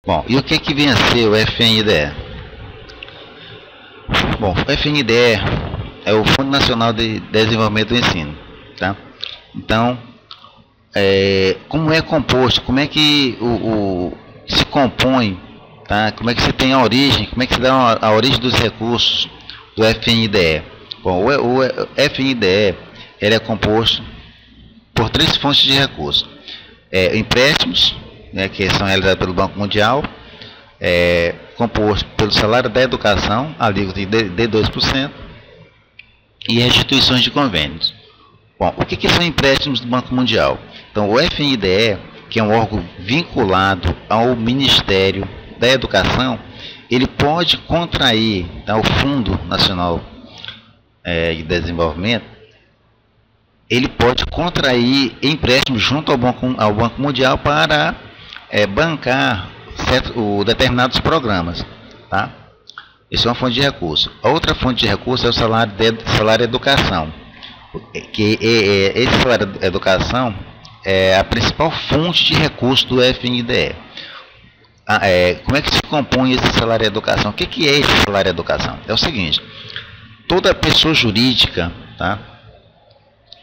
Bom, e o que que vem a ser o FNDE? Bom, o FNDE é o Fundo Nacional de Desenvolvimento do Ensino, tá? Então, como é composto, como é que se compõe, tá? Como é que se tem a origem, como é que se dá a origem dos recursos do FNDE? Bom, o FNDE ele é composto por 3 fontes de recursos. Empréstimos, né, que são realizados pelo Banco Mundial, composto pelo salário da educação, alíquota de 2%, e restituições de convênios. Bom, o que são empréstimos do Banco Mundial? Então, o FNDE, que é um órgão vinculado ao Ministério da Educação, ele pode contrair, tá, o Fundo Nacional de Desenvolvimento, ele pode contrair empréstimos junto ao Banco Mundial para bancar determinados programas, tá? Isso é uma fonte de recurso. A outra fonte de recurso é o salário educação, que esse salário de educação é a principal fonte de recurso do FNDE. Como é que se compõe esse salário educação? O que é esse salário educação? É o seguinte: toda pessoa jurídica, tá?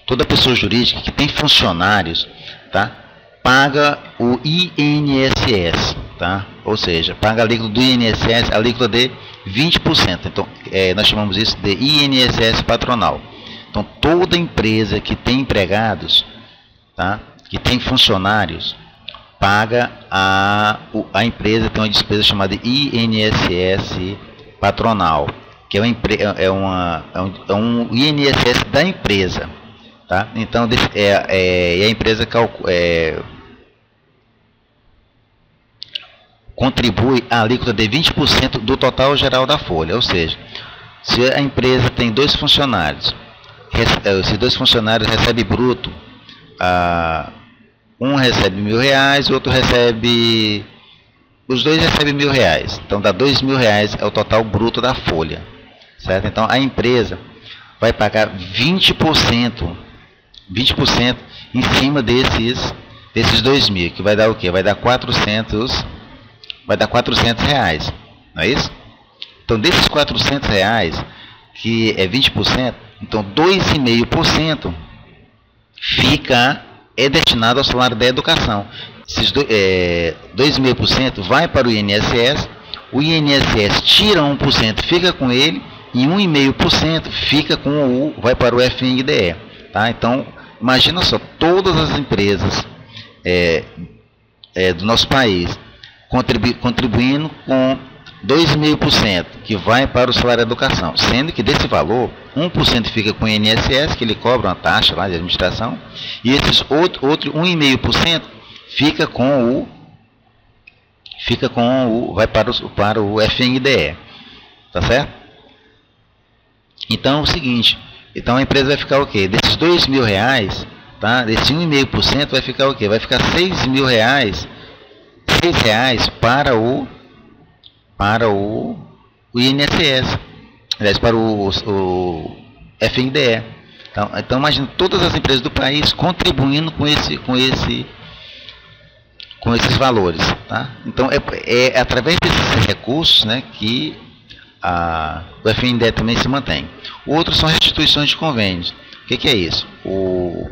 Toda pessoa jurídica que tem funcionários, tá, paga o INSS, tá? Ou seja, paga a alíquota do INSS, a alíquota de 20%. Então, nós chamamos isso de INSS patronal. Então, toda empresa que tem empregados, tá, que tem funcionários, paga a empresa tem uma despesa chamada de INSS patronal, que é um INSS da empresa. Tá? Então, a empresa contribui a alíquota de 20% do total geral da folha. Ou seja, se a empresa tem 2 funcionários, se 2 funcionários recebem bruto, um recebe R$1.000, o outro recebe... Os 2 recebem R$1.000. Então, dá R$2.000 é o total bruto da folha. Certo? Então, a empresa vai pagar 20% em cima desses 2.000, que vai dar o quê? Vai dar 400, R$400, não é isso? Então, desses R$400, que é 20%, então 2,5% é destinado ao salário da educação. Esses 2,5% vai para o INSS tira 1%, fica com ele, e 1,5% vai para o FNDE. Tá? Então, imagina só, todas as empresas do nosso país contribuindo com 2,5%, que vai para o salário da educação, sendo que desse valor, 1% fica com o INSS, que ele cobra uma taxa lá de administração, e esses outro 1,5% vai para o FNDE. Tá certo? Então é o seguinte, então a empresa vai ficar o quê? Desses R$2.000, tá? Desse 1,5% vai ficar o quê? Vai ficar R$6.000, R$6 para o INSS, aliás, para o FNDE. Então imagina todas as empresas do país contribuindo com esses valores, tá? Então é através desses recursos, né, que o FNDE também se mantém. O outro são restituições de convênios. O que é isso? O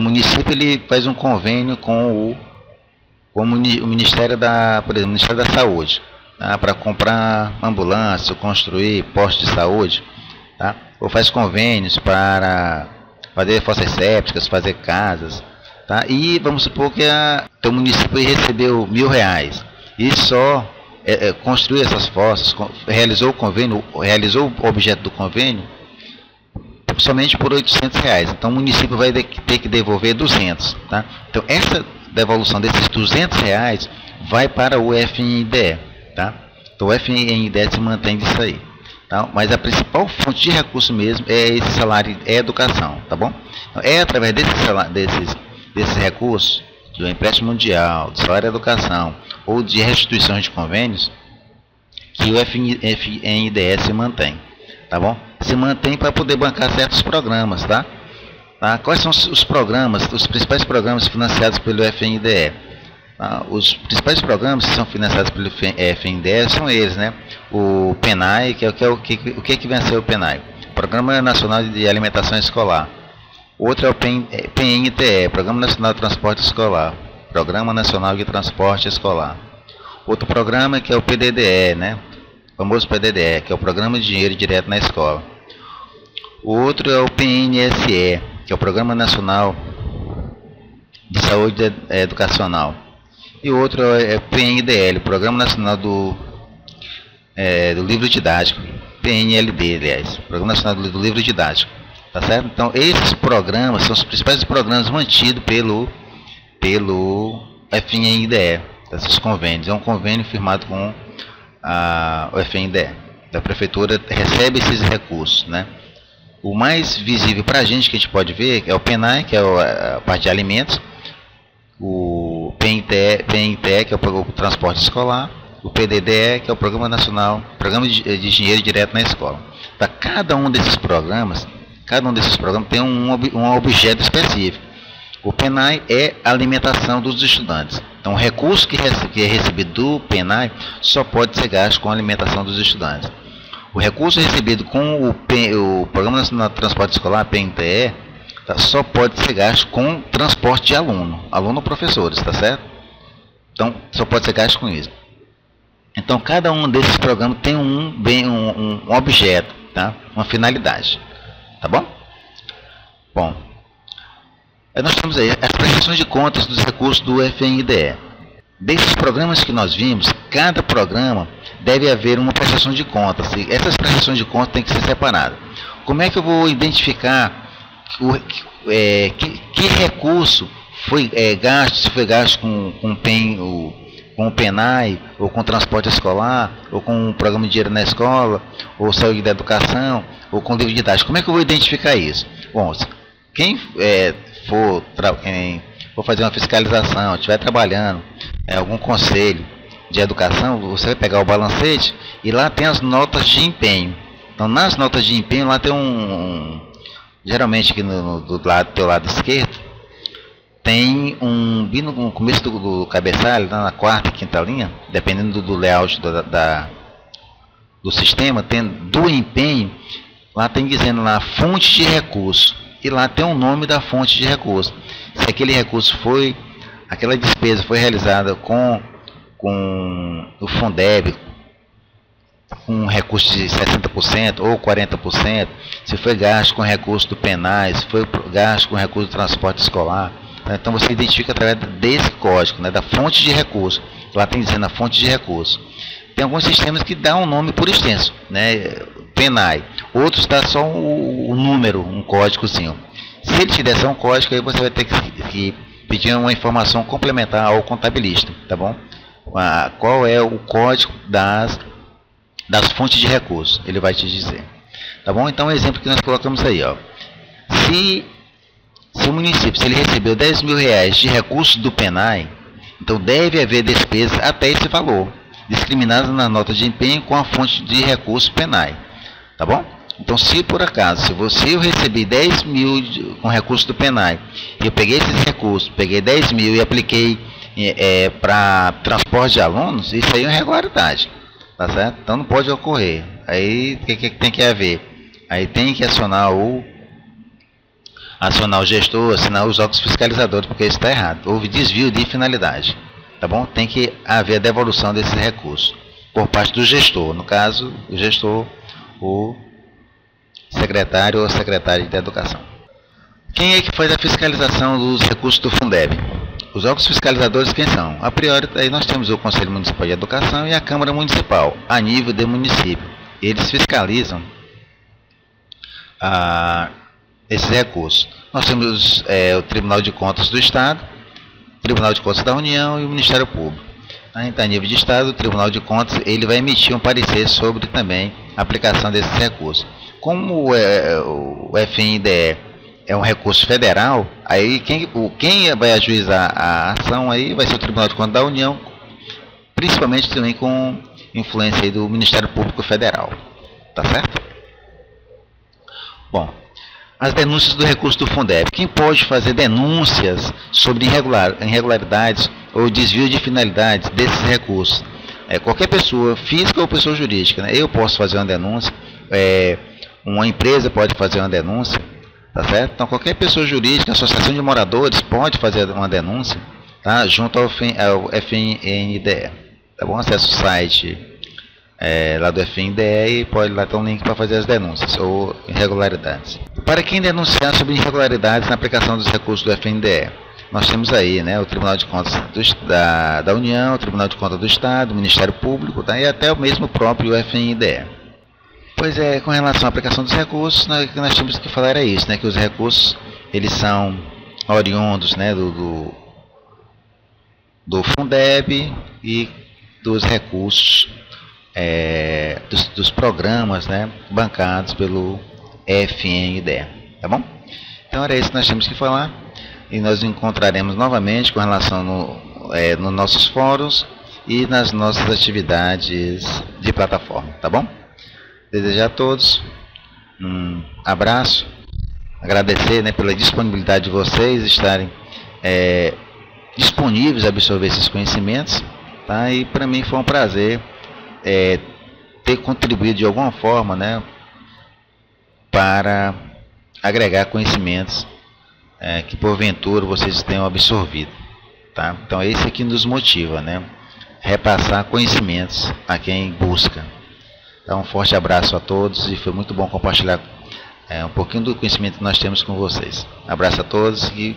município ele faz um convênio com o Ministério por exemplo, o Ministério da Saúde, tá? Para comprar ambulância, construir postos de saúde, tá? Ou faz convênios para fazer fossas sépticas, fazer casas, tá? E vamos supor que o município recebeu R$1.000 e só construiu essas fossas, realizou o objeto do convênio somente por R$800. Então o município vai ter que devolver 200, tá? Então essa devolução desses R$200 vai para o FNDE, tá? Então o FNDE se mantém disso aí, tá? Mas a principal fonte de recurso mesmo é esse salário, educação, tá bom? Então, através desses recursos, do empréstimo mundial, do salário educação ou de restituições de convênios, que o FNDE se mantém, tá bom? Se mantém para poder bancar certos programas, tá? Quais são os programas, os principais programas financiados pelo FNDE? Os principais programas que são financiados pelo FNDE são eles, né? O PENAI, o que vem a ser o PENAI? Programa Nacional de Alimentação Escolar. Outro é o PNTE, Programa Nacional de Transporte Escolar. Programa Nacional de Transporte Escolar. Outro programa que é o PDDE, né? O famoso PDDE, que é o Programa de Dinheiro Direto na Escola. O outro é o PNSE, que é o Programa Nacional de Saúde Educacional. E o outro é o PNDL, Programa Nacional do Livro Didático. PNLD, aliás, Programa Nacional do Livro Didático. Tá certo? Então, esses programas são os principais programas mantidos pelo FNDE, esses convênios. É um convênio firmado com o FNDE. A prefeitura recebe esses recursos, né? O mais visível para a gente que a gente pode ver é o PENAI, que é a parte de alimentos, o PNTE, que é o transporte escolar, o PDDE, que é o Programa Nacional, Programa de Dinheiro Direto na Escola. Para cada um desses programas tem um objeto específico. O PENAI é a alimentação dos estudantes. Então, o recurso que é recebido do PENAI só pode ser gasto com a alimentação dos estudantes. O recurso recebido com o Programa Nacional de Transporte Escolar, PNTE, só pode ser gasto com transporte de aluno-professores, tá certo? Então, só pode ser gasto com isso. Então, cada um desses programas tem um objeto, tá? Uma finalidade, tá bom? Bom, nós temos aí as prestações de contas dos recursos do FNDE. Desses programas que nós vimos, cada programa deve haver uma prestação de contas. E essas prestações de contas têm que ser separadas. Como é que eu vou identificar que recurso foi gasto, se foi gasto com o PENAI, ou com transporte escolar, ou com o programa de dinheiro na escola, ou saúde da educação, ou com livro didático? Como é que eu vou identificar isso? Bom, quem for fazer uma fiscalização, estiver trabalhando em algum conselho de educação, você vai pegar o balancete e lá tem as notas de empenho. Então, nas notas de empenho, lá tem geralmente aqui do teu lado esquerdo, tem bem no começo do cabeçalho, na quarta e quinta linha, dependendo do layout do sistema, tem do empenho, lá tem dizendo lá fonte de recurso, e lá tem o nome da fonte de recurso. Se aquele recurso aquela despesa foi realizada com o Fundeb, com um recurso de 60% ou 40%, se foi gasto com recurso do PENAI, se foi gasto com recurso do transporte escolar. Então você identifica através desse código, né, da fonte de recurso. Lá tem dizendo a fonte de recurso. Tem alguns sistemas que dão um nome por extenso, né, PENAI. Outros dá só o número, um códigozinho. Se ele te der só um código, aí você vai ter que pedir uma informação complementar ao contabilista, tá bom? Qual é o código das fontes de recursos? Ele vai te dizer, tá bom? Então, o exemplo que nós colocamos aí, ó. Se o município, se ele recebeu 10 mil reais de recursos do PENAI, então deve haver despesas até esse valor, discriminadas na nota de empenho com a fonte de recursos PENAI, tá bom? Então, se por acaso, eu recebi 10 mil com recurso do PENAI, e eu peguei esses recursos, peguei 10 mil e apliquei para transporte de alunos, isso aí é uma irregularidade, tá certo? Então não pode ocorrer. Aí o que tem que haver? Aí tem que acionar o gestor, assinar os órgãos fiscalizadores, porque isso está errado. Houve desvio de finalidade, tá bom? Tem que haver a devolução desses recursos por parte do gestor, no caso, o gestor, o secretário ou secretária de educação. Quem é que faz a fiscalização dos recursos do Fundeb? Os órgãos fiscalizadores quem são? A priori, aí nós temos o Conselho Municipal de Educação e a Câmara Municipal, a nível de município. Eles fiscalizam esses recursos. Nós temos o Tribunal de Contas do Estado, o Tribunal de Contas da União e o Ministério Público. Então, a nível de Estado, o Tribunal de Contas ele vai emitir um parecer sobre também a aplicação desses recursos. Como o FNDE é um recurso federal, aí quem vai ajuizar a ação aí vai ser o Tribunal de Contas da União, principalmente também com influência aí do Ministério Público Federal, tá certo? Bom, as denúncias do recurso do Fundeb. Quem pode fazer denúncias sobre irregularidades ou desvio de finalidades desses recursos. Qualquer pessoa, física ou pessoa jurídica, né? Eu posso fazer uma denúncia, uma empresa pode fazer uma denúncia, tá certo? Então qualquer pessoa jurídica, associação de moradores pode fazer uma denúncia, tá? Junto ao FNDE. Tá bom? Acesse o site lá do FNDE e pode lá ter um link para fazer as denúncias ou irregularidades. Para quem denunciar sobre irregularidades na aplicação dos recursos do FNDE, nós temos aí, né, o Tribunal de Contas da União, o Tribunal de Contas do Estado, o Ministério Público, tá? E até o mesmo próprio FNDE. Pois é, com relação à aplicação dos recursos, o que nós temos que falar é isso, né, que os recursos eles são oriundos, né, do Fundeb e dos recursos dos programas, né, bancados pelo FNDE, tá bom? Então era isso que nós temos que falar e nós nos encontraremos novamente com relação nos nossos fóruns e nas nossas atividades de plataforma, tá bom? Desejar a todos um abraço, agradecer, né, pela disponibilidade de vocês estarem disponíveis a absorver esses conhecimentos, tá? E para mim foi um prazer ter contribuído de alguma forma, né, para agregar conhecimentos que porventura vocês tenham absorvido, tá? Então é isso que nos motiva, né, repassar conhecimentos a quem busca. Então um forte abraço a todos e foi muito bom compartilhar um pouquinho do conhecimento que nós temos com vocês. Abraço a todos e